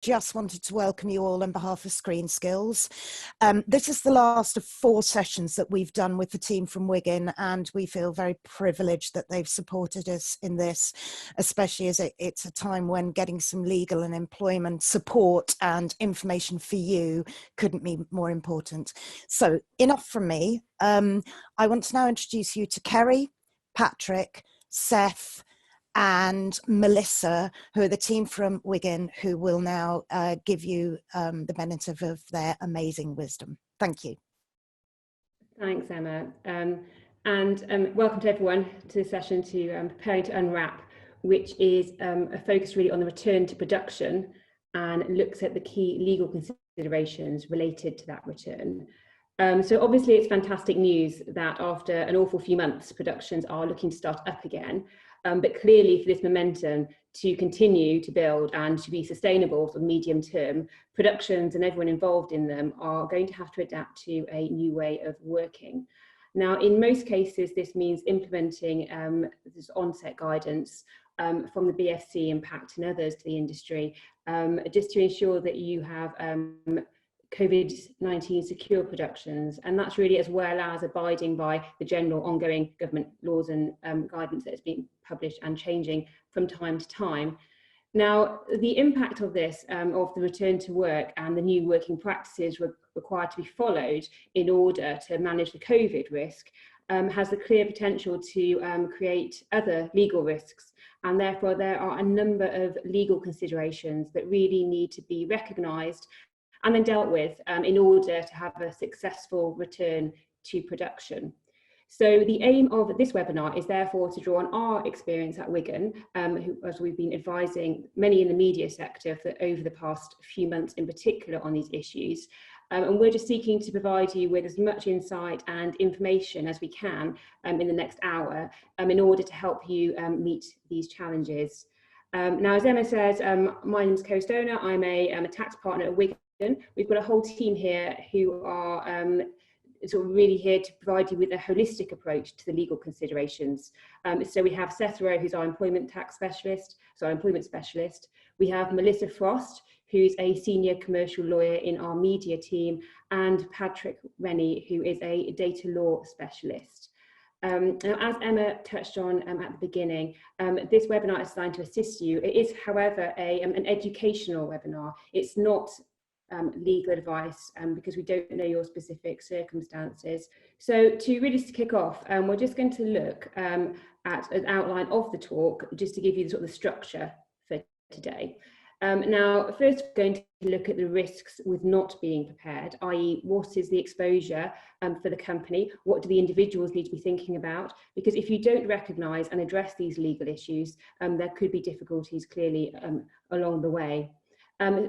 just wanted to welcome you all on behalf of ScreenSkills. This is the last of 4 sessions that we've done with the team from Wiggin, and we feel very privileged that they've supported us in this, especially as it's a time when getting some legal and employment support and information for you couldn't be more important. So enough from me. I want to now introduce you to Ceri, Patrick, Seth, and Melissa, who are the team from Wiggin, who will now give you the benefit of their amazing wisdom. Thank you. Thanks, Emma. And welcome to everyone to the session to Preparing to Unwrap, which is a focus really on the return to production and looks at the key legal considerations related to that return. So obviously it's fantastic news that after an awful few months, productions are looking to start up again. But clearly for this momentum to continue to build and to be sustainable for the medium term, productions and everyone involved in them are going to have to adapt to a new way of working. Now, in most cases, this means implementing this onset guidance from the BFC, Impact and others to the industry, just to ensure that you have COVID-19 secure productions, and that's really as well as abiding by the general ongoing government laws and guidance that has been published and changing from time to time. Now, the impact of this, of the return to work and the new working practices required to be followed in order to manage the COVID risk, has the clear potential to create other legal risks, and therefore there are a number of legal considerations that really need to be recognised and then dealt with in order to have a successful return to production. So the aim of this webinar is therefore to draw on our experience at Wiggin, as we've been advising many in the media sector for over the past few months in particular on these issues. And we're just seeking to provide you with as much insight and information as we can in the next hour in order to help you meet these challenges. Now, as Emma says, my name is Ceri Stoner. I'm a tax partner at Wiggin. We've got a whole team here who are sort of really here to provide you with a holistic approach to the legal considerations. So we have Seth Roe, who's our employment specialist. We have Melissa Frost, who's a senior commercial lawyer in our media team, and Patrick Rennie, who is a data law specialist. Now, as Emma touched on at the beginning, this webinar is designed to assist you. It is, however, an educational webinar. It's not legal advice because we don't know your specific circumstances. So to really kick off, we're just going to look at an outline of the talk just to give you sort of the structure for today. Now, first we're going to look at the risks with not being prepared, i.e. what is the exposure for the company, what do the individuals need to be thinking about, because if you don't recognise and address these legal issues, there could be difficulties clearly along the way.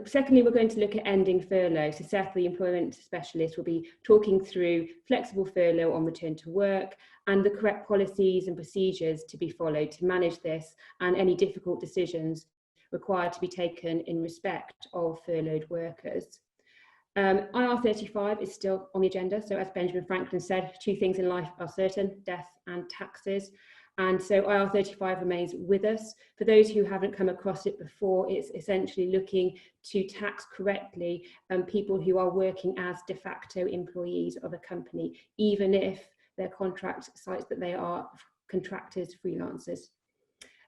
Secondly, we're going to look at ending furlough. So Seth, the employment specialist, will be talking through flexible furlough on return to work and the correct policies and procedures to be followed to manage this and any difficult decisions required to be taken in respect of furloughed workers. IR35 is still on the agenda. So as Benjamin Franklin said, 2 things in life are certain, death and taxes. And so IR35 remains with us. For those who haven't come across it before, it's essentially looking to tax correctly people who are working as de facto employees of a company, even if their contract cites that they are contractors, freelancers.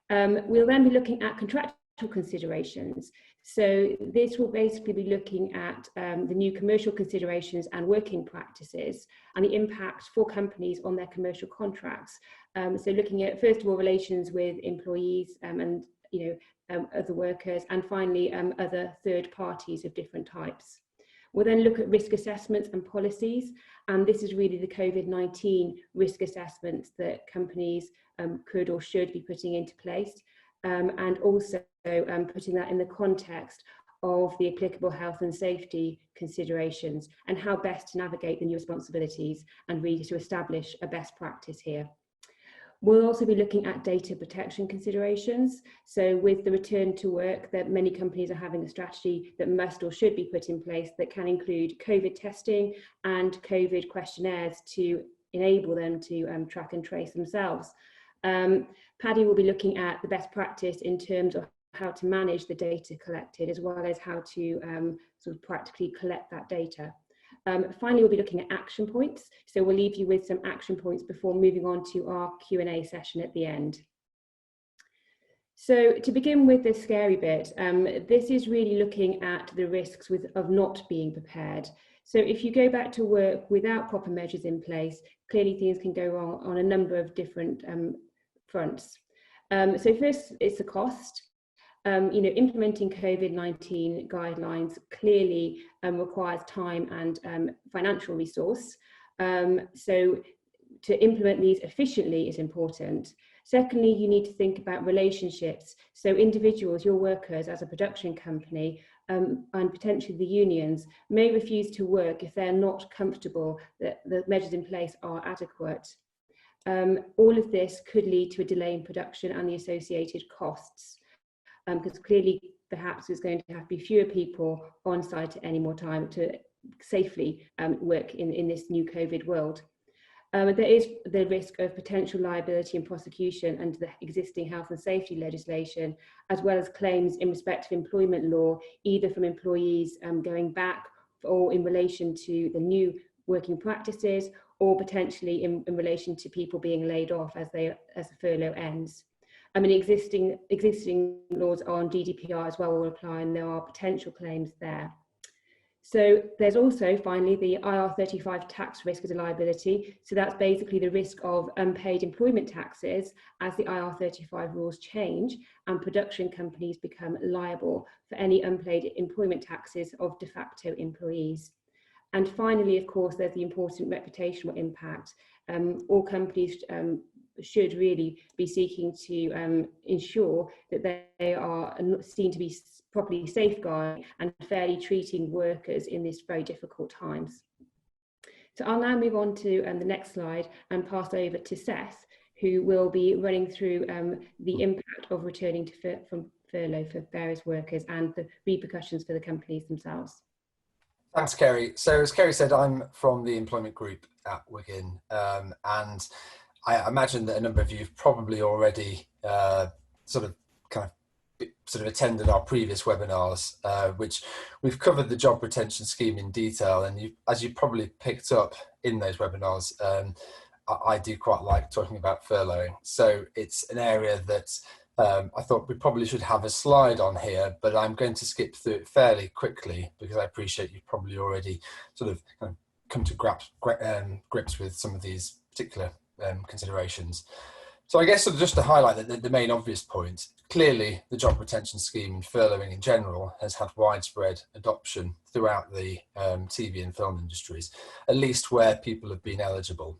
We'll then be looking at contractual considerations. So this will basically be looking at the new commercial considerations and working practices and the impact for companies on their commercial contracts. So looking at, first of all, relations with employees and other workers, and finally other third parties of different types. We'll then look at risk assessments and policies, and this is really the COVID-19 risk assessments that companies could or should be putting into place, and also putting that in the context of the applicable health and safety considerations and how best to navigate the new responsibilities and really to establish a best practice here. We'll also be looking at data protection considerations. So with the return to work, that many companies are having a strategy that must or should be put in place that can include COVID testing and COVID questionnaires to enable them to track and trace themselves. Paddy will be looking at the best practice in terms of how to manage the data collected, as well as how to sort of practically collect that data. Finally, we'll be looking at action points. So we'll leave you with some action points before moving on to our Q&A session at the end. So to begin with the scary bit, this is really looking at the risks of not being prepared. So if you go back to work without proper measures in place, clearly things can go wrong on a number of different fronts. So first, it's the cost. Implementing COVID-19 guidelines clearly requires time and financial resource. So to implement these efficiently is important. Secondly, you need to think about relationships. So individuals, your workers as a production company, and potentially the unions may refuse to work if they're not comfortable that the measures in place are adequate. All of this could lead to a delay in production and the associated costs, because clearly perhaps there's going to have to be fewer people on site at any more time to safely work in this new COVID world. There is the risk of potential liability and prosecution under the existing health and safety legislation, as well as claims in respect of employment law, either from employees going back or in relation to the new working practices, or potentially in relation to people being laid off as the furlough ends. I mean, existing laws on GDPR as well will apply, and there are potential claims there. So there's also, finally, the IR35 tax risk as a liability. So that's basically the risk of unpaid employment taxes as the IR35 rules change and production companies become liable for any unpaid employment taxes of de facto employees. And finally, of course, there's the important reputational impact. All companies should really be seeking to ensure that they are seen to be properly safeguarding and fairly treating workers in these very difficult times. So I'll now move on to the next slide and pass over to Seth, who will be running through the impact of returning from furlough for various workers and the repercussions for the companies themselves. Thanks, Ceri. So as Ceri said, I'm from the employment group at Wiggin, and I imagine that a number of you have probably already sort of attended our previous webinars, which we've covered the job retention scheme in detail. And as you probably picked up in those webinars, I do quite like talking about furloughing. So it's an area that I thought we probably should have a slide on here, but I'm going to skip through it fairly quickly because I appreciate you've probably already sort of come to grips with some of these particular considerations. So I guess just to highlight the main obvious point, clearly the job retention scheme and furloughing in general has had widespread adoption throughout the TV and film industries, at least where people have been eligible.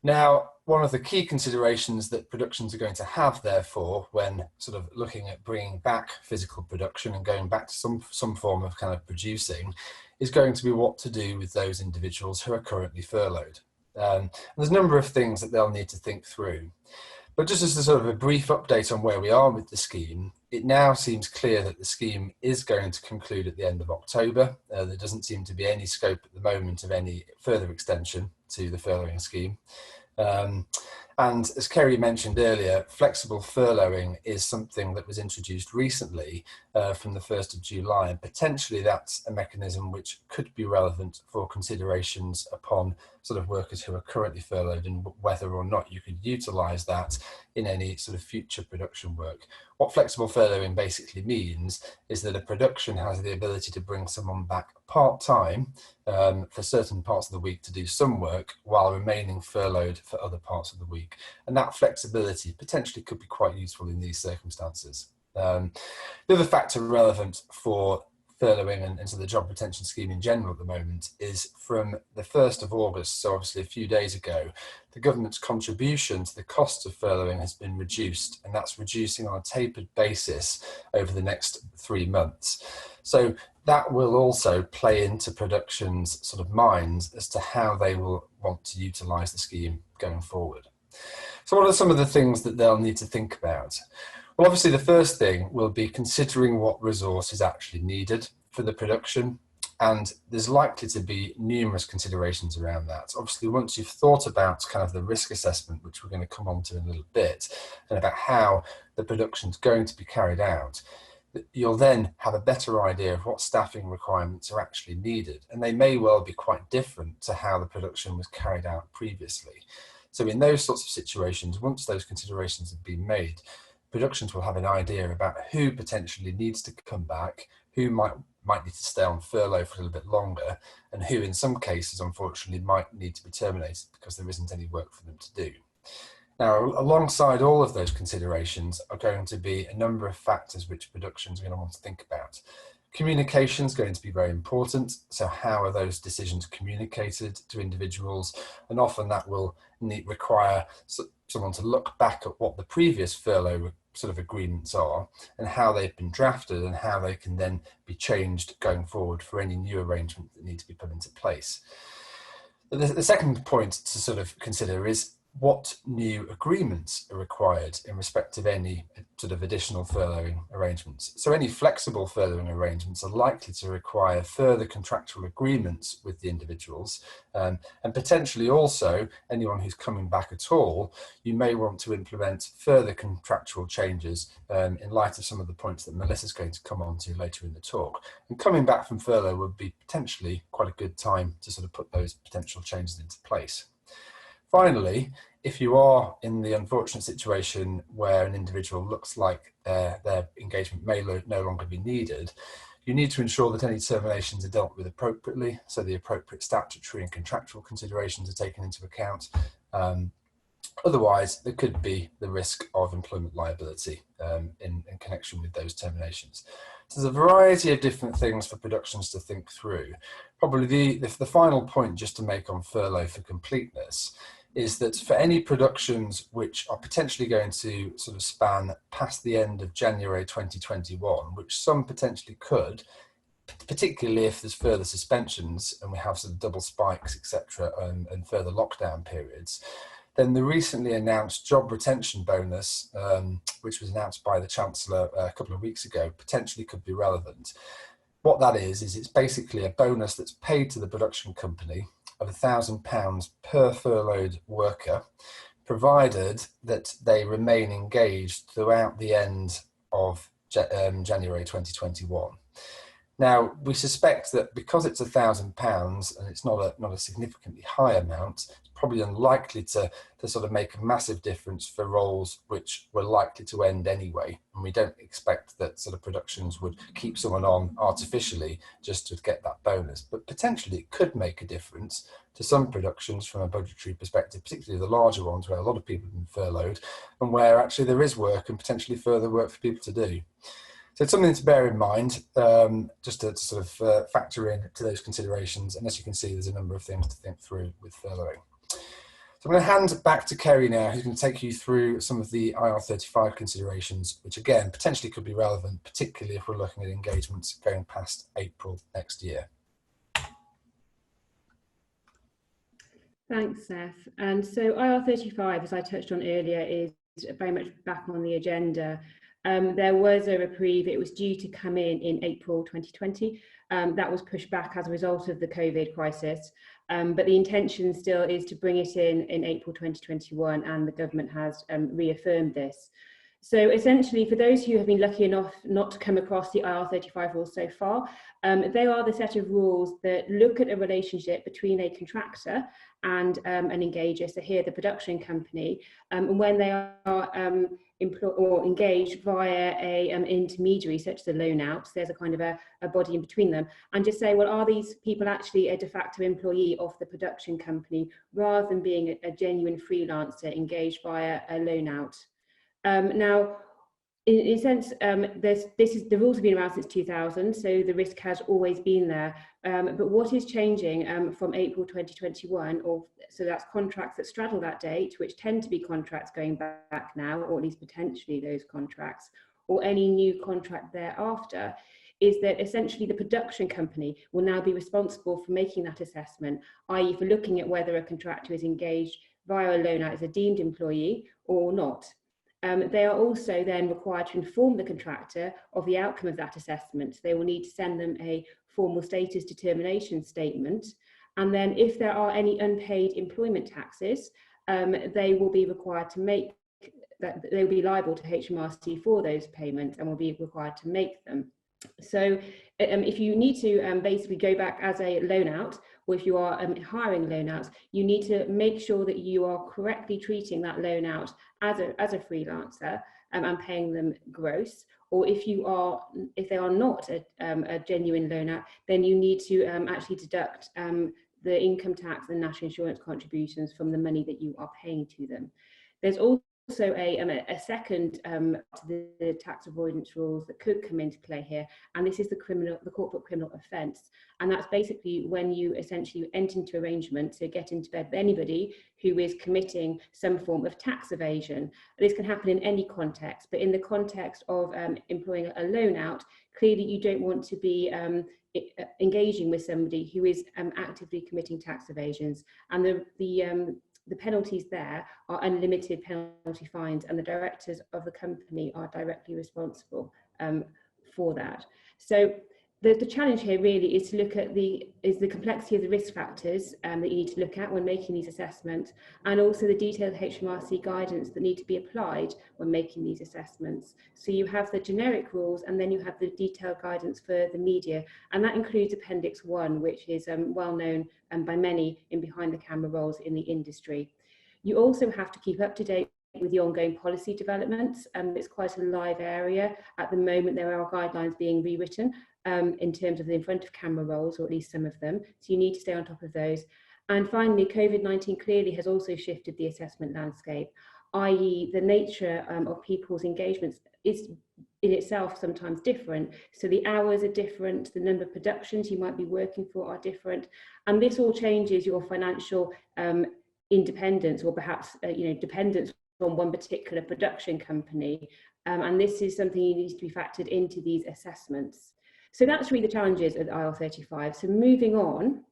Now, one of the key considerations that productions are going to have, therefore, when sort of looking at bringing back physical production and going back to some form of kind of producing, is going to be what to do with those individuals who are currently furloughed. There's a number of things that they'll need to think through. But just as a sort of a brief update on where we are with the scheme, it now seems clear that the scheme is going to conclude at the end of October. There doesn't seem to be any scope at the moment of any further extension to the furloughing scheme. And as Ceri mentioned earlier, flexible furloughing is something that was introduced recently from the 1st of July, and potentially that's a mechanism which could be relevant for considerations upon sort of workers who are currently furloughed and whether or not you could utilise that in any sort of future production work. What flexible furloughing basically means is that a production has the ability to bring someone back part-time for certain parts of the week to do some work while remaining furloughed for other parts of the week. And that flexibility potentially could be quite useful in these circumstances. The other factor relevant for furloughing and so the job retention scheme in general at the moment is from the 1st of August, so obviously a few days ago, the government's contribution to the cost of furloughing has been reduced, and that's reducing on a tapered basis over the next 3 months. So that will also play into production's sort of minds as to how they will want to utilise the scheme going forward. So what are some of the things that they'll need to think about? Well, obviously the first thing will be considering what resource is actually needed for the production. And there's likely to be numerous considerations around that. Obviously, once you've thought about kind of the risk assessment, which we're going to come on to in a little bit, and about how the production's going to be carried out, you'll then have a better idea of what staffing requirements are actually needed. And they may well be quite different to how the production was carried out previously. So in those sorts of situations, once those considerations have been made, productions will have an idea about who potentially needs to come back, who might need to stay on furlough for a little bit longer, and who in some cases, unfortunately, might need to be terminated because there isn't any work for them to do. Now, alongside all of those considerations are going to be a number of factors which productions are going to want to think about. Communication is going to be very important. So how are those decisions communicated to individuals? And often that will require someone to look back at what the previous furlough sort of agreements are and how they've been drafted and how they can then be changed going forward for any new arrangements that need to be put into place. The second point to sort of consider is what new agreements are required in respect of any sort of additional furloughing arrangements. So any flexible furloughing arrangements are likely to require further contractual agreements with the individuals, and potentially also anyone who's coming back at all, you may want to implement further contractual changes in light of some of the points that Melissa's going to come on to later in the talk. And coming back from furlough would be potentially quite a good time to sort of put those potential changes into place. Finally, if you are in the unfortunate situation where an individual looks like their engagement may no longer be needed, you need to ensure that any terminations are dealt with appropriately, so the appropriate statutory and contractual considerations are taken into account. Otherwise, there could be the risk of employment liability in connection with those terminations. So there's a variety of different things for productions to think through. Probably the final point just to make on furlough for completeness is that for any productions which are potentially going to sort of span past the end of January 2021, which some potentially could, particularly if there's further suspensions and we have sort of double spikes, etc., and further lockdown periods, then the recently announced job retention bonus, which was announced by the Chancellor a couple of weeks ago, potentially could be relevant. What that is it's basically a bonus that's paid to the production company of £1,000 per furloughed worker, provided that they remain engaged throughout the end of January 2021. Now, we suspect that because it's £1,000 and it's not a significantly high amount, it's probably unlikely to sort of make a massive difference for roles which were likely to end anyway. And we don't expect that sort of productions would keep someone on artificially just to get that bonus. But potentially it could make a difference to some productions from a budgetary perspective, particularly the larger ones where a lot of people have been furloughed and where actually there is work and potentially further work for people to do. So it's something to bear in mind, just to sort of factor in to those considerations. And as you can see, there's a number of things to think through with furloughing. So I'm going to hand back to Ceri now, who's going to take you through some of the IR35 considerations, which again, potentially could be relevant, particularly if we're looking at engagements going past April next year. Thanks, Seth. And so IR35, as I touched on earlier, is very much back on the agenda. There was a reprieve. It was due to come in April 2020. That was pushed back as a result of the COVID crisis. But the intention still is to bring it in April 2021, and the government has reaffirmed this. So essentially, for those who have been lucky enough not to come across the IR35 rules so far, they are the set of rules that look at a relationship between a contractor and an engager, so here the production company, and when they are engaged via an intermediary such as a loan out, so there's a kind of a body in between them, and just say, well, are these people actually a de facto employee of the production company rather than being a genuine freelancer engaged via a loan out? Now, in a sense, the rules have been around since 2000, so the risk has always been there. But what is changing from April 2021, so that's contracts that straddle that date, which tend to be contracts going back now, or at least potentially those contracts, or any new contract thereafter, is that essentially the production company will now be responsible for making that assessment, i.e. for looking at whether a contractor is engaged via a loan out as a deemed employee or not. They are also then required to inform the contractor of the outcome of that assessment. They will need to send them a formal status determination statement. And then if there are any unpaid employment taxes, they will be required to make that, they will be liable to HMRC for those payments and will be required to make them. So if you need to basically go back as a loan out, or if you are hiring loan outs, you need to make sure that you are correctly treating that loan out as a freelancer and paying them gross. Or if they are not a genuine loan out, then you need to actually deduct the income tax and national insurance contributions from the money that you are paying to them. There's also a second to the tax avoidance rules that could come into play here, and this is the corporate criminal offence, and that's basically when you essentially enter into arrangement to get into bed with anybody who is committing some form of tax evasion. This can happen in any context, but in the context of employing a loan out, clearly you don't want to be engaging with somebody who is actively committing tax evasions, and the penalties there are unlimited penalty fines, and the directors of the company are directly responsible for that. So the challenge here really is to look at the complexity of the risk factors that you need to look at when making these assessments, and also the detailed HMRC guidance that need to be applied when making these assessments. So you have the generic rules, and then you have the detailed guidance for the media, and that includes Appendix 1, which is well known by many in behind the camera roles in the industry. You also have to keep up to date with the ongoing policy developments. It's quite a live area. At the moment, there are guidelines being rewritten in terms of the in front of camera roles, or at least some of them. So you need to stay on top of those. And finally, COVID-19 clearly has also shifted the assessment landscape, i.e. the nature of people's engagements is in itself sometimes different. So the hours are different, the number of productions you might be working for are different. And this all changes your financial independence, or perhaps dependence on one particular production company. And this is something that needs to be factored into these assessments. So that's really the challenges of IR35. So moving on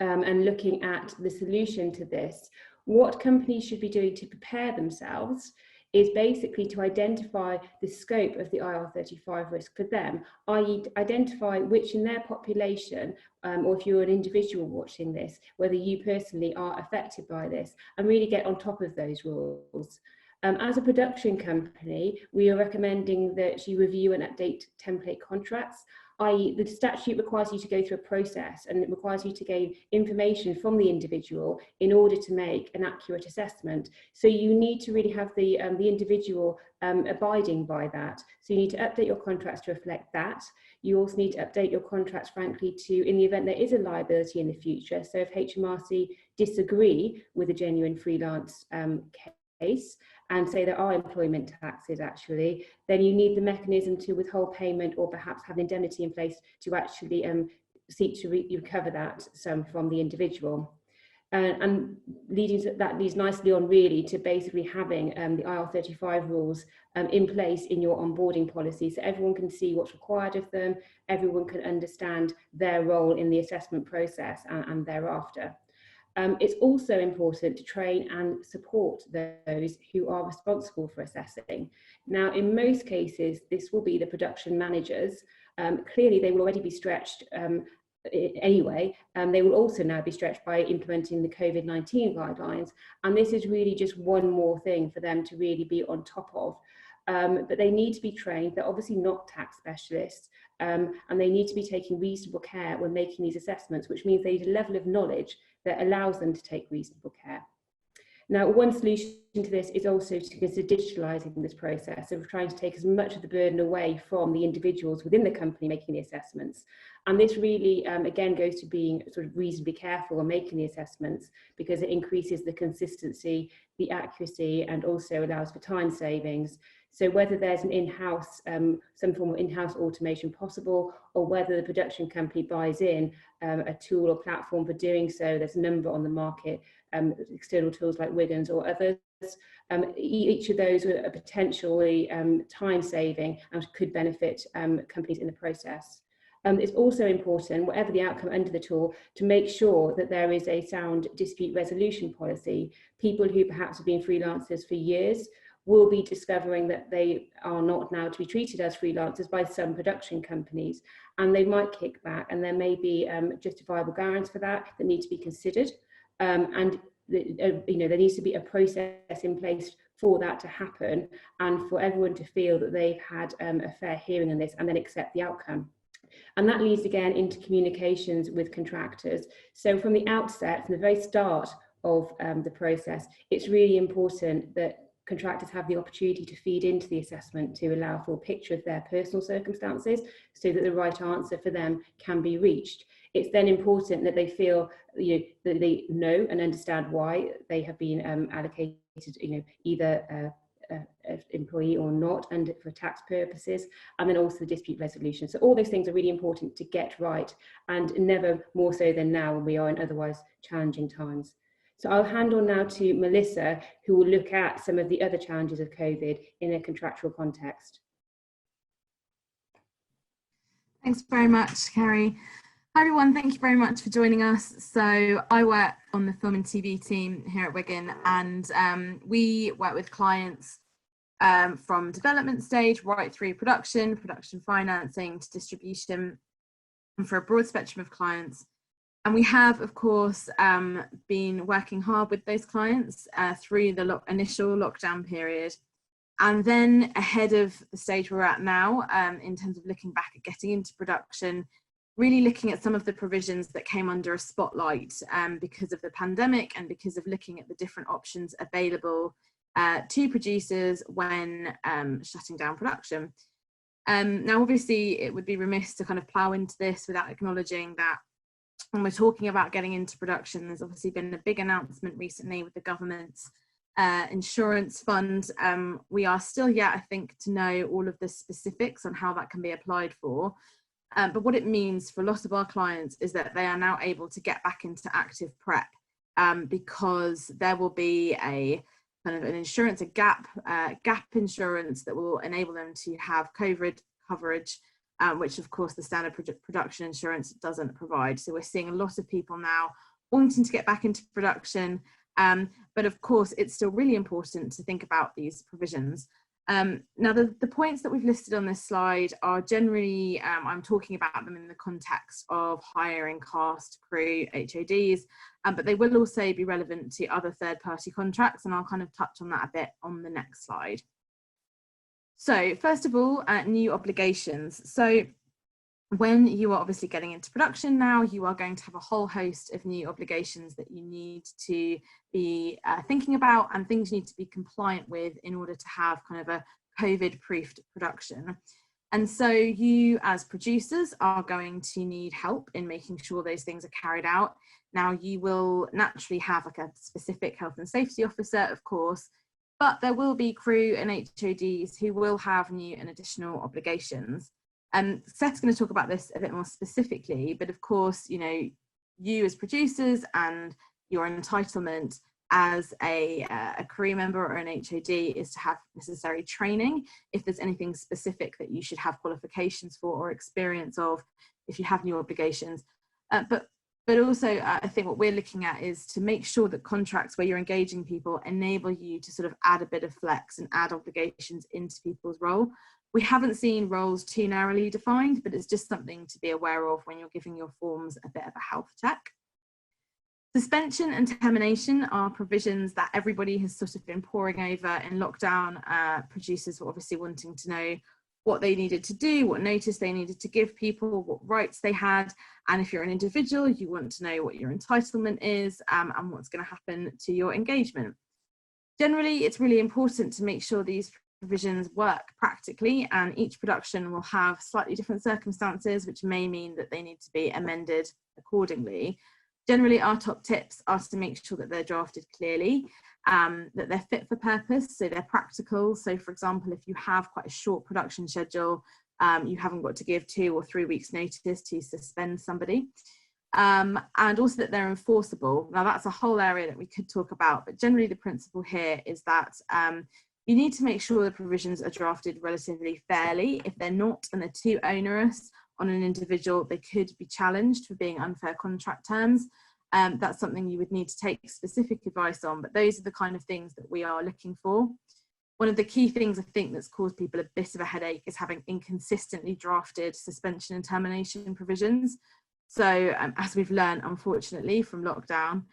and looking at the solution to this, what companies should be doing to prepare themselves is basically to identify the scope of the IR35 risk for them, i.e. identify which in their population, or if you're an individual watching this, whether you personally are affected by this, and really get on top of those rules. As a production company, we are recommending that you review and update template contracts, i.e. the statute requires you to go through a process, and it requires you to gain information from the individual in order to make an accurate assessment. So you need to really have the individual abiding by that. So you need to update your contracts to reflect that. You also need to update your contracts, frankly, to, in the event there is a liability in the future. So if HMRC disagree with a genuine freelance case, and say there are employment taxes actually, then you need the mechanism to withhold payment, or perhaps have an indemnity in place to actually seek to recover that sum from the individual. And leading to that leads nicely on really to basically having the IR35 rules in place in your onboarding policy, so everyone can see what's required of them, everyone can understand their role in the assessment process and thereafter. It's also important to train and support those who are responsible for assessing. Now, in most cases, this will be the production managers. Clearly, they will already be stretched anyway. They will also now be stretched by implementing the COVID-19 guidelines. And this is really just one more thing for them to really be on top of. But they need to be trained. They're obviously not tax specialists, and they need to be taking reasonable care when making these assessments, which means they need a level of knowledge that allows them to take reasonable care. Now, one solution to this is also to consider digitalising this process of trying to take as much of the burden away from the individuals within the company making the assessments. And this really, again, goes to being sort of reasonably careful when making the assessments, because it increases the consistency, the accuracy, and also allows for time savings. So whether there's an in-house, some form of in-house automation possible, or whether the production company buys in a tool or platform for doing so, there's a number on the market, external tools like Wiggin or others. Each of those are potentially time-saving and could benefit companies in the process. It's also important, whatever the outcome under the tool, to make sure that there is a sound dispute resolution policy. People who perhaps have been freelancers for years will be discovering that they are not now to be treated as freelancers by some production companies, and they might kick back, and there may be justifiable grounds for that need to be considered, and there needs to be a process in place for that to happen, and for everyone to feel that they've had a fair hearing on this and then accept the outcome. And that leads again into communications with contractors. So from the outset, from the very start of the process, it's really important that contractors have the opportunity to feed into the assessment to allow for a picture of their personal circumstances so that the right answer for them can be reached. It's then important that they feel that they know and understand why they have been allocated, either employee or not, and for tax purposes, and then also the dispute resolution. So all those things are really important to get right, and never more so than now when we are in otherwise challenging times. So I'll hand on now to Melissa, who will look at some of the other challenges of COVID in a contractual context. Thanks very much, Ceri. Hi everyone, thank you very much for joining us. So I work on the film and TV team here at Wiggin, and we work with clients from development stage right through production financing to distribution, and for a broad spectrum of clients. And we have, of course, been working hard with those clients through the initial lockdown period, and then ahead of the stage we're at now, in terms of looking back at getting into production, really looking at some of the provisions that came under a spotlight because of the pandemic, and because of looking at the different options available to producers when shutting down production. Now, obviously, it would be remiss to kind of plough into this without acknowledging that when we're talking about getting into production, there's obviously been a big announcement recently with the government's insurance fund. We are still yet, I think, to know all of the specifics on how that can be applied for. But what it means for a lot of our clients is that they are now able to get back into active prep, because there will be a kind of an insurance, a gap insurance that will enable them to have COVID coverage, which of course the standard production insurance doesn't provide. So we're seeing a lot of people now wanting to get back into production, but of course it's still really important to think about these provisions. Now the points that we've listed on this slide are generally, I'm talking about them in the context of hiring, cast, crew, HODs, but they will also be relevant to other third-party contracts, and I'll kind of touch on that a bit on the next slide. So first of all, new obligations. So when you are obviously getting into production now, you are going to have a whole host of new obligations that you need to be thinking about, and things you need to be compliant with in order to have kind of a COVID-proofed production. And so you as producers are going to need help in making sure those things are carried out. Now, you will naturally have like a specific health and safety officer, of course, but there will be crew and HODs who will have new and additional obligations. And Seth's going to talk about this a bit more specifically, but of course, you as producers and your entitlement as a crew member or an HOD is to have necessary training if there's anything specific that you should have qualifications for or experience of if you have new obligations. But also, I think what we're looking at is to make sure that contracts where you're engaging people enable you to sort of add a bit of flex and add obligations into people's role. We haven't seen roles too narrowly defined, but it's just something to be aware of when you're giving your forms a bit of a health check. Suspension and termination are provisions that everybody has sort of been poring over in lockdown. Producers were obviously wanting to know what they needed to do, what notice they needed to give people, what rights they had. And if you're an individual, you want to know what your entitlement is and what's going to happen to your engagement. Generally, it's really important to make sure these provisions work practically, and each production will have slightly different circumstances, which may mean that they need to be amended accordingly. Generally, our top tips are to make sure that they're drafted clearly, that they're fit for purpose, so they're practical. So for example, if you have quite a short production schedule, you haven't got to give 2 or 3 weeks notice to suspend somebody. And also that they're enforceable. Now that's a whole area that we could talk about, but generally the principle here is that you need to make sure the provisions are drafted relatively fairly. If they're not and they're too onerous on an individual, they could be challenged for being unfair contract terms. That's something you would need to take specific advice on, but those are the kind of things that we are looking for. one of the key things I think that's caused people a bit of a headache is having inconsistently drafted suspension and termination provisions. So as we've learned, unfortunately, from lockdown,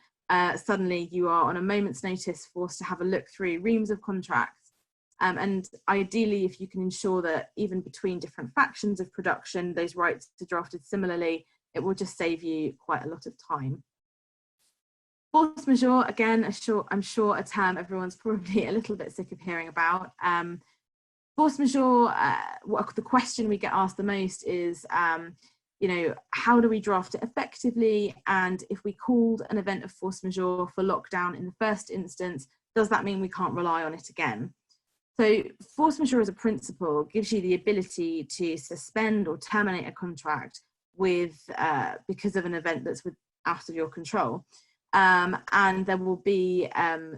suddenly you are on a moment's notice forced to have a look through reams of contracts. And ideally, if you can ensure that even between different factions of production, those rights are drafted similarly, it will just save you quite a lot of time. Force majeure, again, I'm sure a term everyone's probably a little bit sick of hearing about. Force majeure, the question we get asked the most is, you know, how do we draft it effectively? And if we called an event of force majeure for lockdown in the first instance, does that mean we can't rely on it again? So force majeure as a principle gives you the ability to suspend or terminate a contract because of an event that's out of your control. And there will be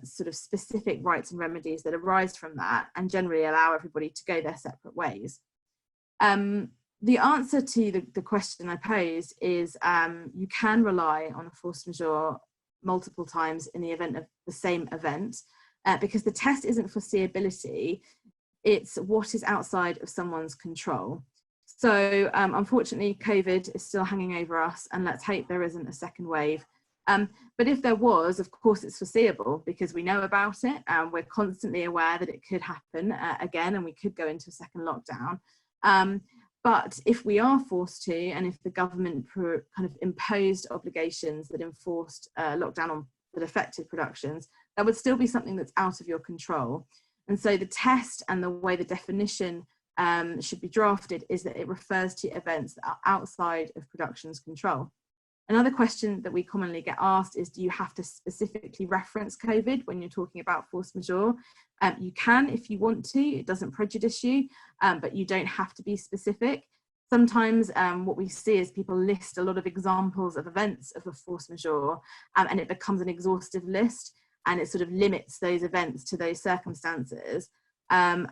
sort of specific rights and remedies that arise from that and generally allow everybody to go their separate ways. The answer to the question I posed is you can rely on a force majeure multiple times in the event of the same event because the test isn't foreseeability, it's what is outside of someone's control. So unfortunately, COVID is still hanging over us, and let's hope there isn't a second wave. But if there was, of course, it's foreseeable because we know about it and we're constantly aware that it could happen again and we could go into a second lockdown. But if we are forced to, and if the government kind of imposed obligations that enforced lockdown that affected productions, that would still be something that's out of your control. And so the test and the way the definition should be drafted is that it refers to events that are outside of production's control. Another question that we commonly get asked is, do you have to specifically reference COVID when you're talking about force majeure? You can if you want to, it doesn't prejudice you, but you don't have to be specific. Sometimes what we see is people list a lot of examples of events of a force majeure and it becomes an exhaustive list and it sort of limits those events to those circumstances,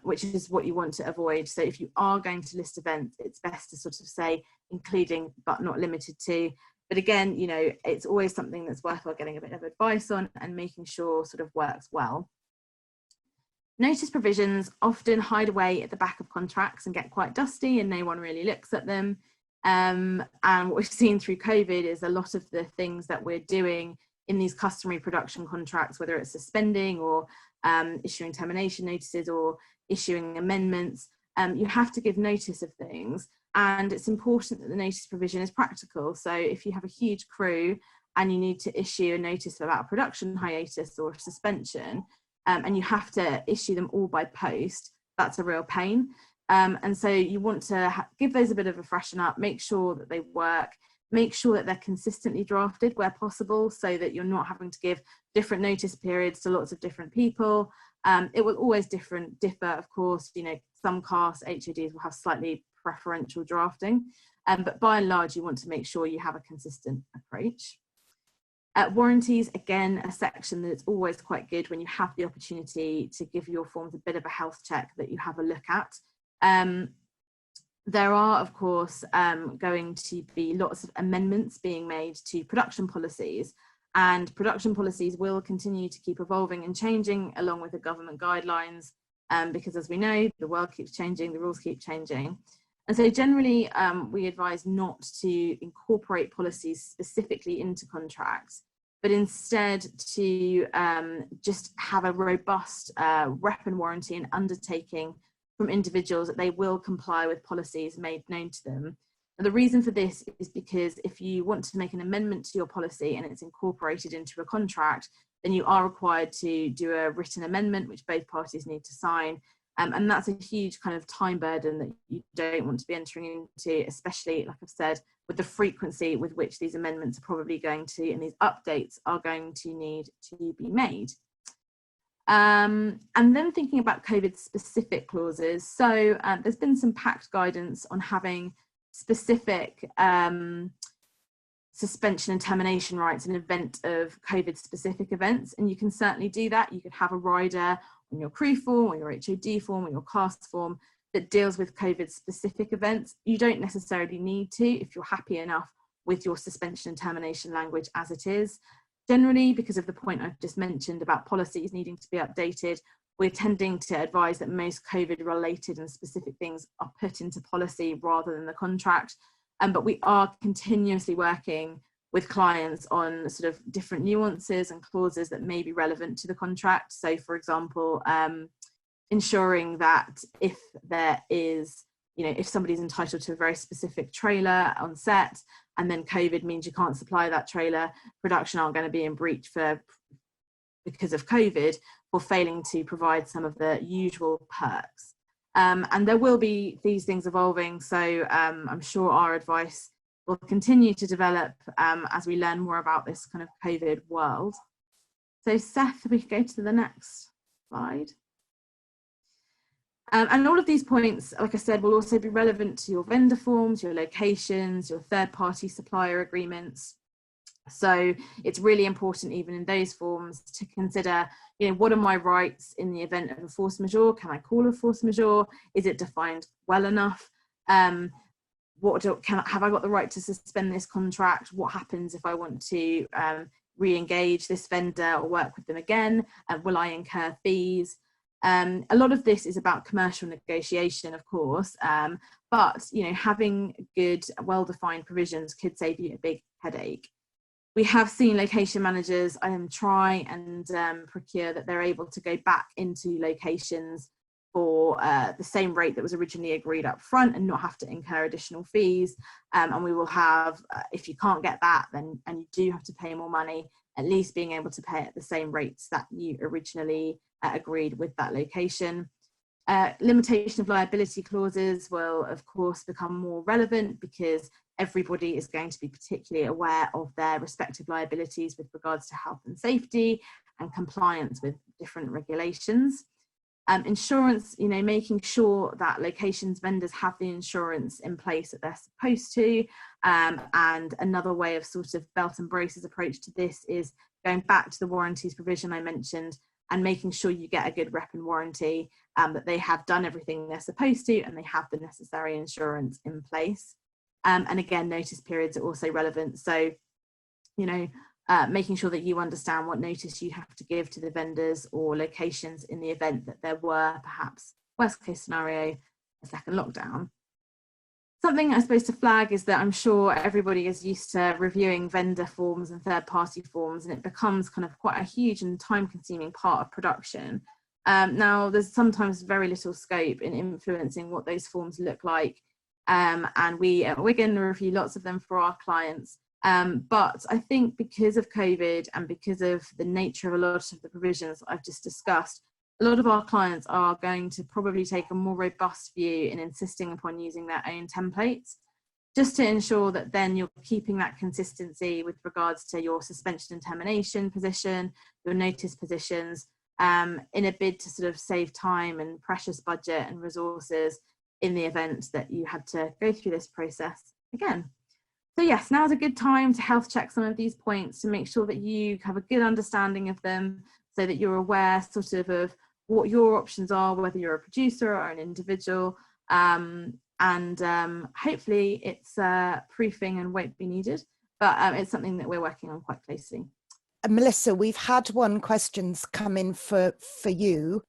which is what you want to avoid. So if you are going to list events, it's best to sort of say including but not limited to. But again, you know, it's always something that's worthwhile getting a bit of advice on and making sure sort of works well. Notice provisions often hide away at the back of contracts and get quite dusty and no one really looks at them. And what we've seen through COVID is a lot of the things that we're doing in these customary production contracts, whether it's suspending or issuing termination notices or issuing amendments, you have to give notice of things. And it's important that the notice provision is practical. So if you have a huge crew and you need to issue a notice about a production hiatus or suspension, and you have to issue them all by post, that's a real pain. And so you want to give those a bit of a freshen up, make sure that they work, make sure that they're consistently drafted where possible so that you're not having to give different notice periods to lots of different people. It will always differ, of course. You know, some casts, HODs will have slightly preferential drafting, but by and large you want to make sure you have a consistent approach. Warranties, again, a section that is always quite good when you have the opportunity to give your forms a bit of a health check that you have a look at. There are, of course, going to be lots of amendments being made to production policies, and production policies will continue to keep evolving and changing along with the government guidelines, because as we know, the world keeps changing, the rules keep changing. And so generally, we advise not to incorporate policies specifically into contracts, but instead to just have a robust rep and warranty and undertaking from individuals that they will comply with policies made known to them. And the reason for this is because if you want to make an amendment to your policy and it's incorporated into a contract, then you are required to do a written amendment, which both parties need to sign. And that's a huge kind of time burden that you don't want to be entering into, especially, like I've said, with the frequency with which these amendments are probably going to, and these updates are going to need to be made. And then thinking about COVID specific clauses. So there's been some PACT guidance on having specific suspension and termination rights in event of COVID specific events. And you can certainly do that. You could have a rider on your crew form or your HOD form or your cast form that deals with COVID specific events. You don't necessarily need to if you're happy enough with your suspension and termination language as it is. Generally, because of the point I've just mentioned about policies needing to be updated, we're tending to advise that most COVID related and specific things are put into policy rather than the contract. But we are continuously working with clients on sort of different nuances and clauses that may be relevant to the contract. So for example, ensuring that if there is, if somebody's entitled to a very specific trailer on set, and then COVID means you can't supply that trailer, production aren't going to be in breach because of COVID, for failing to provide some of the usual perks. And there will be these things evolving, so I'm sure our advice will continue to develop as we learn more about this kind of COVID world. So Seth, we could go to the next slide. And all of these points, like I said, will also be relevant to your vendor forms, your locations, your third-party supplier agreements. So it's really important, even in those forms, to consider, what are my rights in the event of a force majeure? Can I call a force majeure? Is it defined well enough? Have I got the right to suspend this contract? What happens if I want to re-engage this vendor or work with them again? Will I incur fees? A lot of this is about commercial negotiation, of course, but having good, well-defined provisions could save you a big headache. We have seen location managers try and procure that they're able to go back into locations for the same rate that was originally agreed up front and not have to incur additional fees. And we will have, if you can't get that, then and you do have to pay more money, at least being able to pay at the same rates that you originally agreed with that location. Limitation of liability clauses will of course become more relevant because everybody is going to be particularly aware of their respective liabilities with regards to health and safety and compliance with different regulations. Insurance, making sure that locations vendors have the insurance in place that they're supposed to. And another way of sort of belt and braces approach to this is going back to the warranties provision I mentioned and making sure you get a good rep and warranty, that they have done everything they're supposed to and they have the necessary insurance in place. And again, notice periods are also relevant. So, making sure that you understand what notice you have to give to the vendors or locations in the event that there were perhaps, worst case scenario, a second lockdown. Something I suppose to flag is that I'm sure everybody is used to reviewing vendor forms and third-party forms, and it becomes kind of quite a huge and time-consuming part of production. Now, there's sometimes very little scope in influencing what those forms look like, and we at Wiggin review lots of them for our clients. But I think because of COVID and because of the nature of a lot of the provisions I've just discussed, a lot of our clients are going to probably take a more robust view in insisting upon using their own templates, just to ensure that then you're keeping that consistency with regards to your suspension and termination position, your notice positions, in a bid to sort of save time and precious budget and resources in the event that you had to go through this process again. So yes, now is a good time to health check some of these points to make sure that you have a good understanding of them so that you're aware sort of what your options are, whether you're a producer or an individual, and hopefully it's proofing and won't be needed, but it's something that we're working on quite closely. Melissa, we've had one questions come in for you.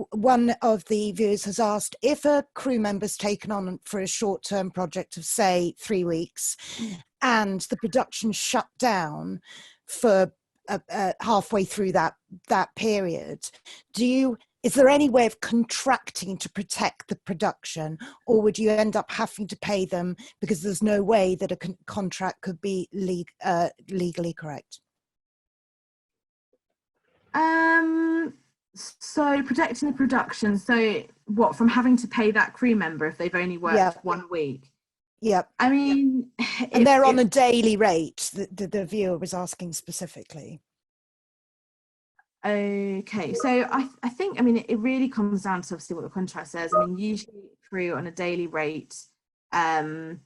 One of the viewers has asked, if a crew member's taken on for a short-term project of say 3 weeks and the production shut down for halfway through that period, is there any way of contracting to protect the production, or would you end up having to pay them because there's no way that a contract could be legally correct? So protecting the production, so what, from having to pay that crew member if they've only worked 1 week? Yep. I mean, and they're on a daily rate, the viewer was asking specifically. Okay, so I think, it really comes down to obviously what the contract says. Usually crew on a daily rate, I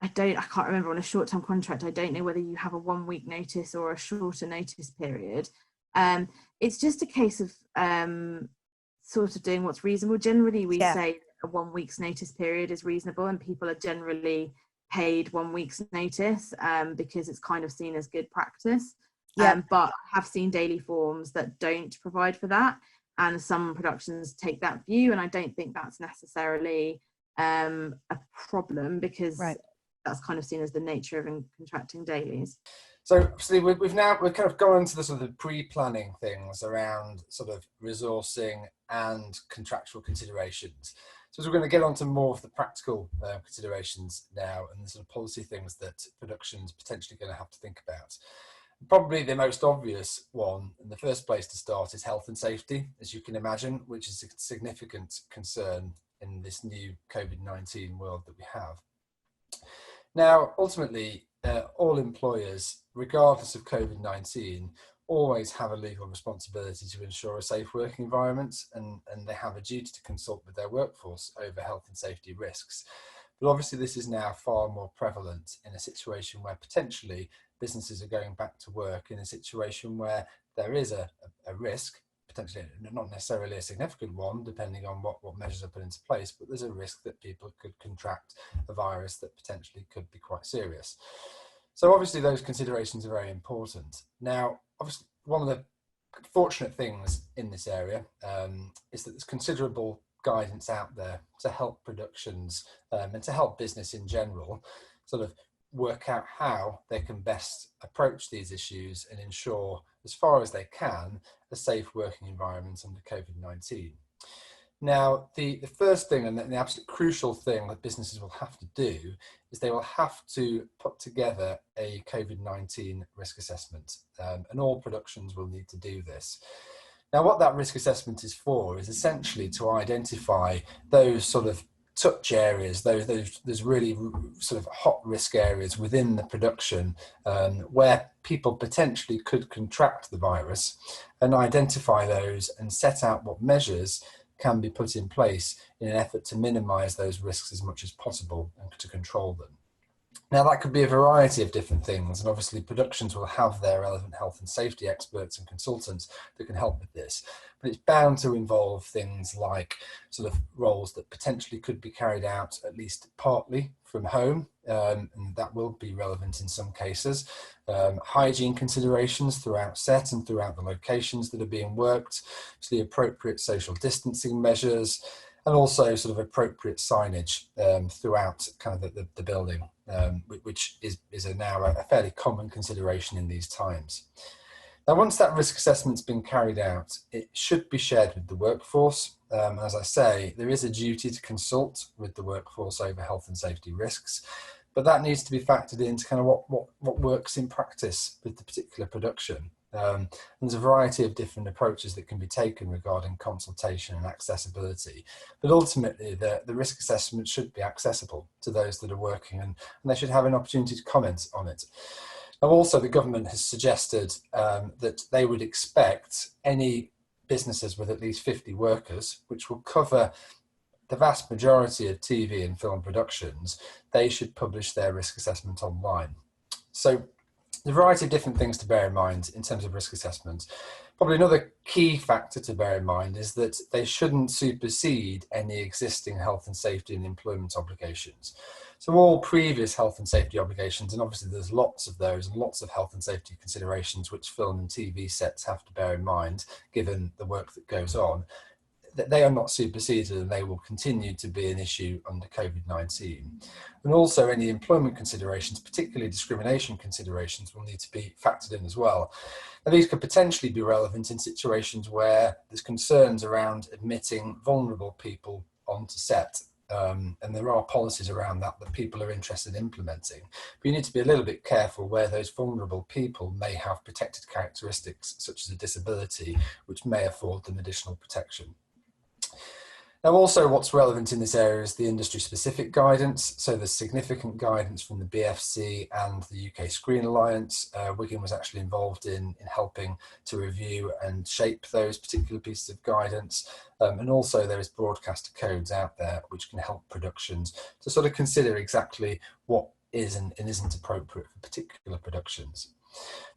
can't remember on a short-term contract, I don't know whether you have a 1 week notice or a shorter notice period. It's just a case of sort of doing what's reasonable. Generally, we say a 1 week's notice period is reasonable, and people are generally paid 1 week's notice because it's kind of seen as good practice. But I have seen daily forms that don't provide for that. and some productions take that view, and I don't think that's necessarily a problem, because that's kind of seen as the nature of contracting dailies. So obviously we've kind of gone into the sort of pre-planning things around sort of resourcing and contractual considerations. So we're going to get on to more of the practical considerations now, and the sort of policy things that production's potentially going to have to think about. Probably the most obvious one in the first place to start is health and safety, as you can imagine, which is a significant concern in this new COVID-19 world that we have. Now, ultimately, all employers, regardless of COVID-19, always have a legal responsibility to ensure a safe working environment, and they have a duty to consult with their workforce over health and safety risks. But obviously this is now far more prevalent in a situation where potentially businesses are going back to work in a situation where there is a risk, potentially not necessarily a significant one, depending on what measures are put into place, but there's a risk that people could contract a virus that potentially could be quite serious. So obviously those considerations are very important. Now, obviously, one of the fortunate things in this area is that there's considerable guidance out there to help productions and to help business in general sort of work out how they can best approach these issues and ensure, as far as they can, a safe working environment under COVID-19. Now, the first thing and the absolute crucial thing that businesses will have to do is they will have to put together a COVID-19 risk assessment, and all productions will need to do this. Now, what that risk assessment is for is essentially to identify those sort of touch areas, those really sort of hot risk areas within the production where people potentially could contract the virus, and identify those and set out what measures can be put in place in an effort to minimize those risks as much as possible and to control them. Now, that could be a variety of different things, and obviously productions will have their relevant health and safety experts and consultants that can help with this, but it's bound to involve things like sort of roles that potentially could be carried out at least partly from home, and that will be relevant in some cases. Hygiene considerations throughout set and throughout the locations that are being worked, so the appropriate social distancing measures, and also sort of appropriate signage throughout kind of the building, which is now a fairly common consideration in these times. Now, once that risk assessment's been carried out, it should be shared with the workforce. As I say, there is a duty to consult with the workforce over health and safety risks, but that needs to be factored into kind of what works in practice with the particular production. There's a variety of different approaches that can be taken regarding consultation and accessibility, but ultimately the risk assessment should be accessible to those that are working, and they should have an opportunity to comment on it. Now, also, the government has suggested that they would expect any businesses with at least 50 workers, which will cover the vast majority of TV and film productions, they should publish their risk assessment online. So a variety of different things to bear in mind in terms of risk assessment. Probably another key factor to bear in mind is that they shouldn't supersede any existing health and safety and employment obligations. So all previous health and safety obligations, and obviously there's lots of those and lots of health and safety considerations which film and TV sets have to bear in mind given the work that goes on, that they are not superseded and they will continue to be an issue under COVID-19. And also any employment considerations, particularly discrimination considerations, will need to be factored in as well. Now, these could potentially be relevant in situations where there's concerns around admitting vulnerable people onto set. And there are policies around that people are interested in implementing. But you need to be a little bit careful where those vulnerable people may have protected characteristics, such as a disability, which may afford them additional protection. Now, also what's relevant in this area is the industry-specific guidance. So there's significant guidance from the BFC and the UK Screen Alliance. Wiggin was actually involved in helping to review and shape those particular pieces of guidance. And also there is broadcaster codes out there which can help productions to sort of consider exactly what is and isn't appropriate for particular productions.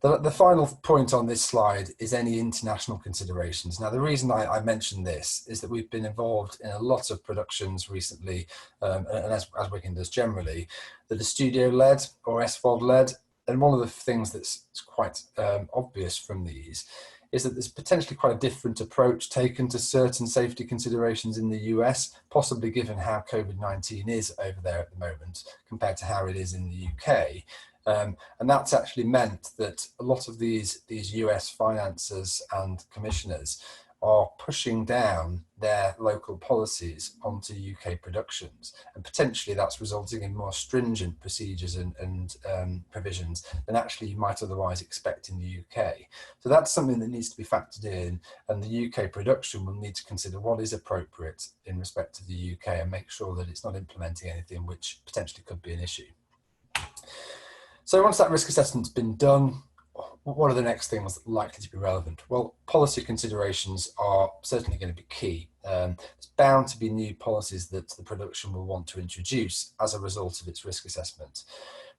The final point on this slide is any international considerations. Now, the reason I mention this is that we've been involved in a lot of productions recently, and as Wiggin does generally, that are studio-led or SVOD-led. And one of the things that's quite obvious from these is that there's potentially quite a different approach taken to certain safety considerations in the US, possibly given how COVID-19 is over there at the moment compared to how it is in the UK. And that's actually meant that a lot of these US financiers and commissioners are pushing down their local policies onto UK productions, and potentially that's resulting in more stringent procedures and provisions than actually you might otherwise expect in the UK. So that's something that needs to be factored in, and the UK production will need to consider what is appropriate in respect to the UK and make sure that it's not implementing anything which potentially could be an issue. So once that risk assessment's been done, what are the next things likely to be relevant? Well, policy considerations are certainly going to be key. There's bound to be new policies that the production will want to introduce as a result of its risk assessment.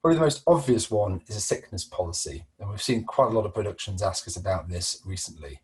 Probably the most obvious one is a sickness policy, and we've seen quite a lot of productions ask us about this recently.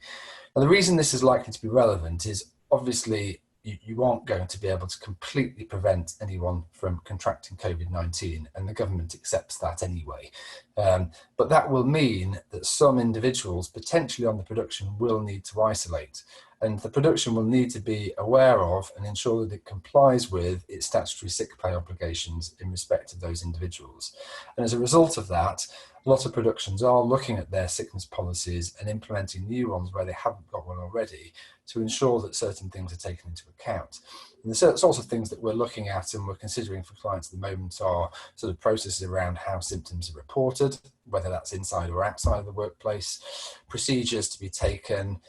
Now, the reason this is likely to be relevant is obviously you aren't going to be able to completely prevent anyone from contracting COVID-19, and the government accepts that anyway. But that will mean that some individuals potentially on the production will need to isolate, and the production will need to be aware of and ensure that it complies with its statutory sick pay obligations in respect of those individuals. And as a result of that, a lot of productions are looking at their sickness policies and implementing new ones where they haven't got one already to ensure that certain things are taken into account. And the sorts of things that we're looking at and we're considering for clients at the moment are sort of processes around how symptoms are reported, whether that's inside or outside of the workplace, procedures to be taken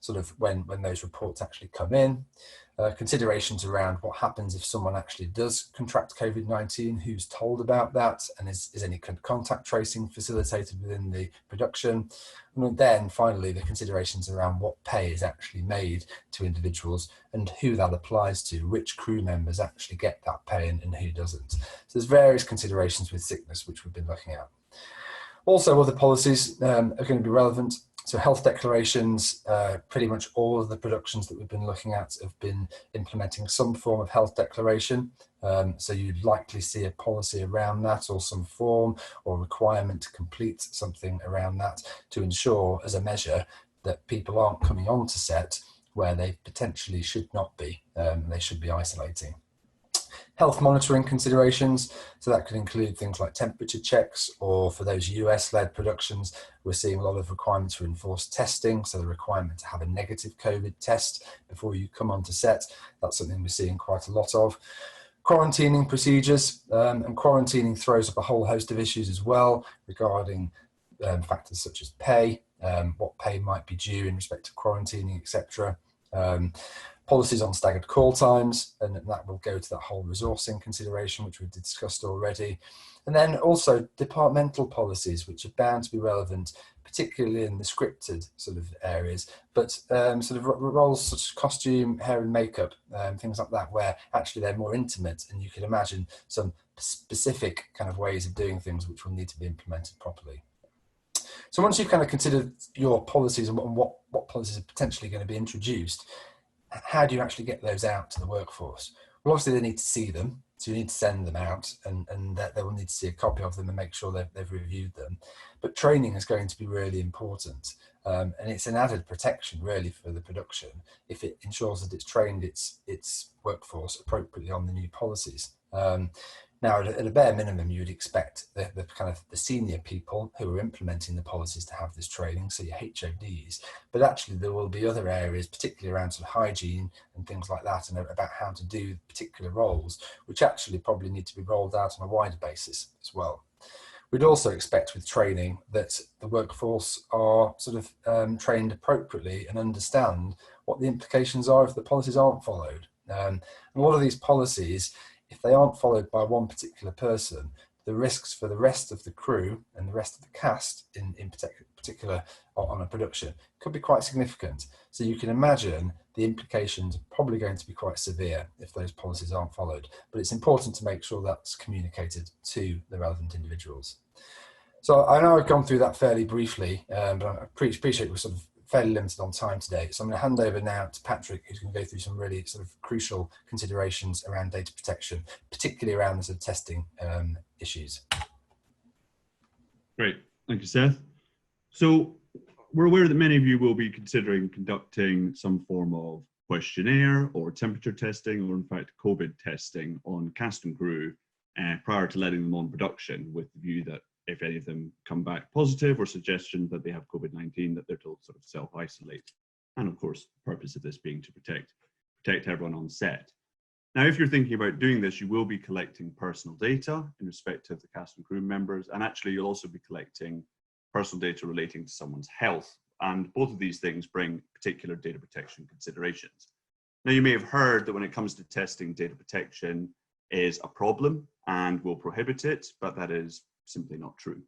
sort of when those reports actually come in, considerations around what happens if someone actually does contract COVID-19, who's told about that, and is any contact tracing facilitated within the production. And then finally, the considerations around what pay is actually made to individuals and who that applies to, which crew members actually get that pay and who doesn't. So there's various considerations with sickness which we've been looking at. Also, other policies are going to be relevant. So health declarations, pretty much all of the productions that we've been looking at have been implementing some form of health declaration. So you'd likely see a policy around that, or some form or requirement to complete something around that to ensure as a measure that people aren't coming on to set where they potentially should not be. They should be isolating. Health monitoring considerations, so that could include things like temperature checks, or for those US-led productions, we're seeing a lot of requirements for enforced testing, so the requirement to have a negative COVID test before you come onto set. That's something we're seeing quite a lot of. Quarantining procedures, and quarantining throws up a whole host of issues as well regarding factors such as pay, what pay might be due in respect to quarantining, etc. Policies on staggered call times, and that will go to that whole resourcing consideration, which we've discussed already. And then also departmental policies, which are bound to be relevant, particularly in the scripted sort of areas, but sort of roles such as costume, hair and makeup, things like that, where actually they're more intimate, and you can imagine some specific kind of ways of doing things which will need to be implemented properly. So once you've kind of considered your policies and what policies are potentially going to be introduced, how do you actually get those out to the workforce? Well, obviously they need to see them, so you need to send them out, and they will need to see a copy of them and make sure they've reviewed them. But training is going to be really important, and it's an added protection really for the production if it ensures that it's trained its workforce appropriately on the new policies. Now, at a bare minimum, you would expect the kind of the senior people who are implementing the policies to have this training, so your HODs, but actually there will be other areas, particularly around sort of hygiene and things like that, and about how to do particular roles, which actually probably need to be rolled out on a wider basis as well. We'd also expect with training that the workforce are sort of trained appropriately and understand what the implications are if the policies aren't followed. And a lot of these policies, if they aren't followed by one particular person, the risks for the rest of the crew and the rest of the cast in particular on a production could be quite significant. So you can imagine the implications are probably going to be quite severe if those policies aren't followed. But it's important to make sure that's communicated to the relevant individuals. So I know I've gone through that fairly briefly, but I appreciate we're sort of fairly limited on time today. So I'm going to hand over now to Patrick, who's going to go through some really sort of crucial considerations around data protection, particularly around the sort of testing issues. Great, thank you, Seth. So we're aware that many of you will be considering conducting some form of questionnaire or temperature testing, or in fact COVID testing on cast and crew prior to letting them on production, with the view that if any of them come back positive or suggestion that they have COVID-19, that they're to sort of self-isolate. And of course, the purpose of this being to protect everyone on set. Now, if you're thinking about doing this, you will be collecting personal data in respect of the cast and crew members, and actually you'll also be collecting personal data relating to someone's health. And both of these things bring particular data protection considerations. Now, you may have heard that when it comes to testing, data protection is a problem and will prohibit it, but that is simply not true.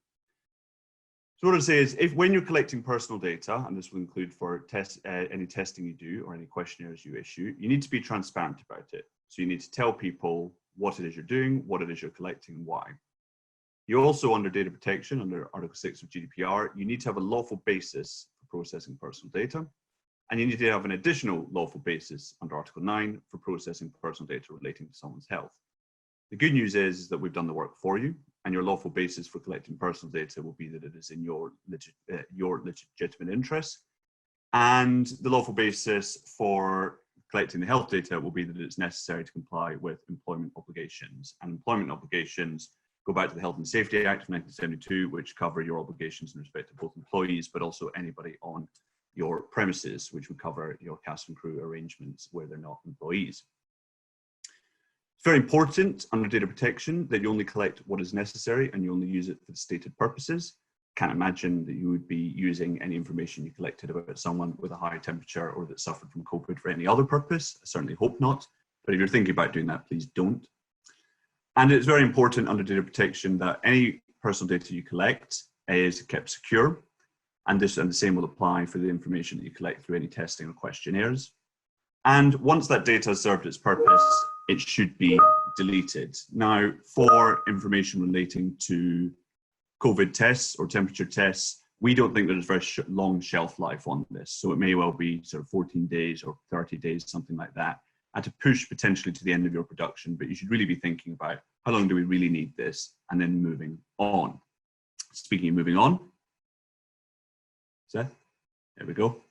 So what I'd say is, when you're collecting personal data, and this will include for any testing you do or any questionnaires you issue, you need to be transparent about it. So you need to tell people what it is you're doing, what it is you're collecting, and why. You also, under data protection, under Article 6 of GDPR, you need to have a lawful basis for processing personal data. And you need to have an additional lawful basis under Article 9 for processing personal data relating to someone's health. The good news is that we've done the work for you, and your lawful basis for collecting personal data will be that it is in your legitimate interests. And the lawful basis for collecting the health data will be that it's necessary to comply with employment obligations. And employment obligations go back to the Health and Safety Act of 1972, which cover your obligations in respect to both employees, but also anybody on your premises, which would cover your cast and crew arrangements where they're not employees. It's very important under data protection that you only collect what is necessary and you only use it for the stated purposes. Can't imagine that you would be using any information you collected about someone with a high temperature or that suffered from COVID for any other purpose. I certainly hope not. But if you're thinking about doing that, please don't. And it's very important under data protection that any personal data you collect is kept secure. And the same will apply for the information that you collect through any testing or questionnaires. And once that data has served its purpose, it should be deleted. Now, for information relating to COVID tests or temperature tests, we don't think there's very long shelf life on this. So it may well be sort of 14 days or 30 days, something like that, and to push potentially to the end of your production. But you should really be thinking about how long do we really need this, and then moving on. Speaking of moving on, Seth, there we go.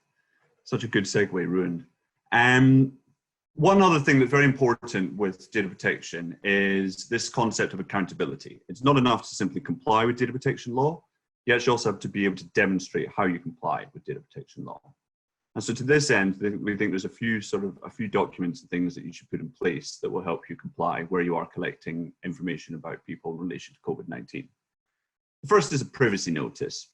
Such a good segue ruined. One other thing that's very important with data protection is this concept of accountability. It's not enough to simply comply with data protection law. You actually also have to be able to demonstrate how you comply with data protection law. And so to this end, we think there's a few documents and things that you should put in place that will help you comply where you are collecting information about people in relation to COVID-19. The first is a privacy notice.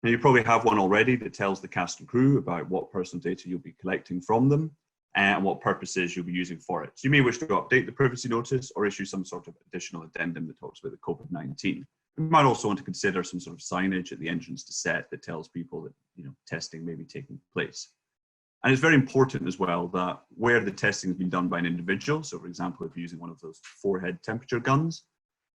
Now, you probably have one already that tells the cast and crew about what personal data you'll be collecting from them and what purposes you'll be using for it. So you may wish to update the privacy notice or issue some sort of additional addendum that talks about the COVID-19. You might also want to consider some sort of signage at the entrance to set that tells people that testing may be taking place. And it's very important as well that where the testing has been done by an individual, so for example, if you're using one of those forehead temperature guns,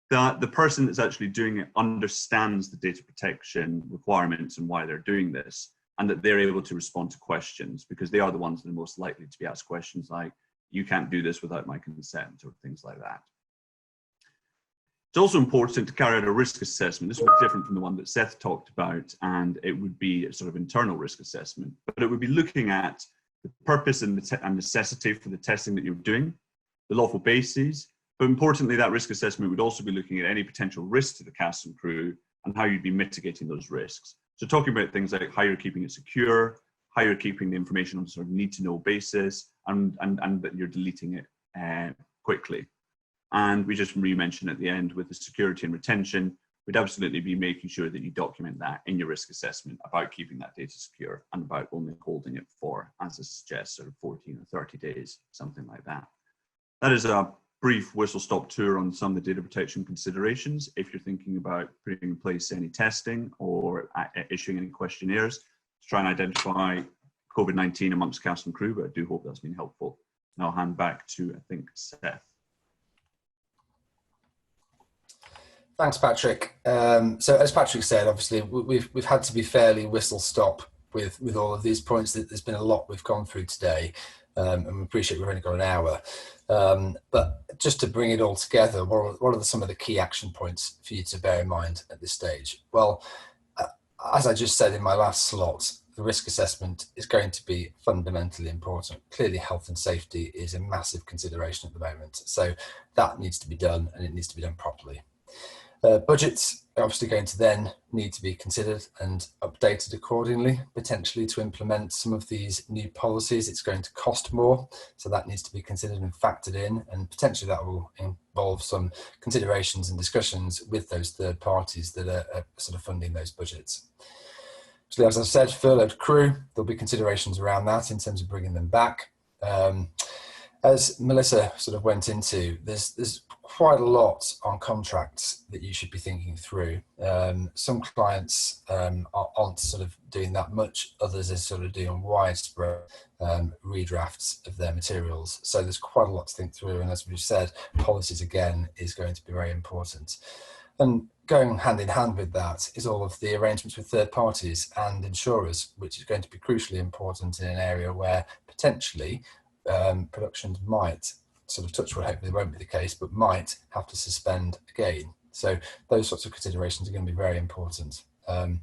that the person that's actually doing it understands the data protection requirements and why they're doing this, and that they're able to respond to questions, because they are the ones that are most likely to be asked questions like, you can't do this without my consent, or things like that. It's also important to carry out a risk assessment. This would be different from the one that Seth talked about, and it would be a sort of internal risk assessment, but it would be looking at the purpose and necessity for the testing that you're doing, the lawful bases, but importantly, that risk assessment would also be looking at any potential risk to the cast and crew and how you'd be mitigating those risks. So talking about things like how you're keeping it secure, how you're keeping the information on a sort of need-to-know basis, and that you're deleting it quickly. And we just re-mentioned at the end with the security and retention, we'd absolutely be making sure that you document that in your risk assessment about keeping that data secure and about only holding it for, as it suggests, sort of 14 or 30 days, something like that. That is a brief whistle-stop tour on some of the data protection considerations if you're thinking about putting in place any testing or issuing any questionnaires to try and identify COVID-19 amongst cast and crew, but I do hope that's been helpful. And I'll hand back to, I think, Seth. Thanks, Patrick. So as Patrick said, obviously we've had to be fairly whistle-stop with all of these points. There's been a lot we've gone through today, and we appreciate we've only got an hour. But just to bring it all together, what are some of the key action points for you to bear in mind at this stage? Well, as I just said in my last slot, the risk assessment is going to be fundamentally important. Clearly, health and safety is a massive consideration at the moment, so that needs to be done, and it needs to be done properly. Budgets are obviously going to then need to be considered and updated accordingly, potentially to implement some of these new policies. It's going to cost more, so that needs to be considered and factored in, and potentially that will involve some considerations and discussions with those third parties that are sort of funding those budgets. So as I said, furloughed crew, there'll be considerations around that in terms of bringing them back. As Melissa sort of went into, there's quite a lot on contracts that you should be thinking through. Some clients aren't sort of doing that much, others are sort of doing widespread redrafts of their materials. So there's quite a lot to think through, and as we've said, policies again is going to be very important. And going hand in hand with that is all of the arrangements with third parties and insurers, which is going to be crucially important in an area where potentially productions might, sort of touch wood, hopefully won't be the case, but might have to suspend again. So those sorts of considerations are going to be very important. As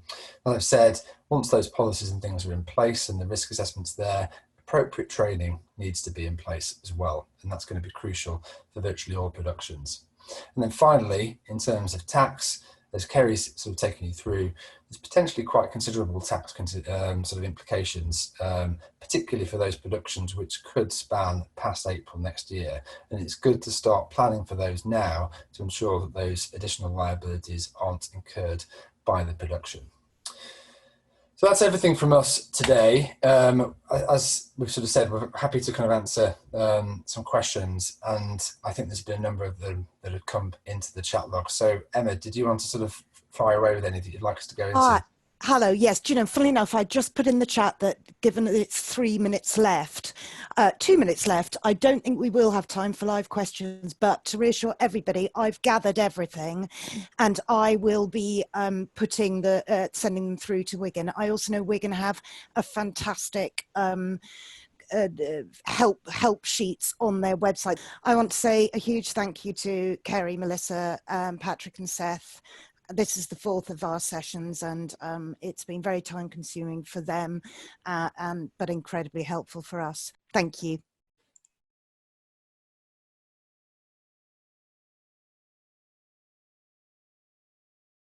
I've said, once those policies and things are in place and the risk assessment's there, appropriate training needs to be in place as well, and that's going to be crucial for virtually all productions. And then finally, in terms of tax, as Ceri's sort of taken you through, there's potentially quite considerable tax sort of implications, particularly for those productions which could span past April next year. And it's good to start planning for those now to ensure that those additional liabilities aren't incurred by the production. So that's everything from us today. As we've sort of said, we're happy to kind of answer some questions, and I think there's been a number of them that have come into the chat log. So Emma, did you want to sort of fire away with anything you'd like us to go into? Hello, yes. Do you know, funnily enough, I just put in the chat that given that it's 3 minutes left, 2 minutes left, I don't think we will have time for live questions, but to reassure everybody, I've gathered everything and I will be sending them through to Wiggin. I also know Wiggin have a fantastic help sheets on their website. I want to say a huge thank you to Ceri, Melissa, Patrick and Seth. This is the 4th of our sessions, and it's been very time consuming for them, but incredibly helpful for us. Thank you.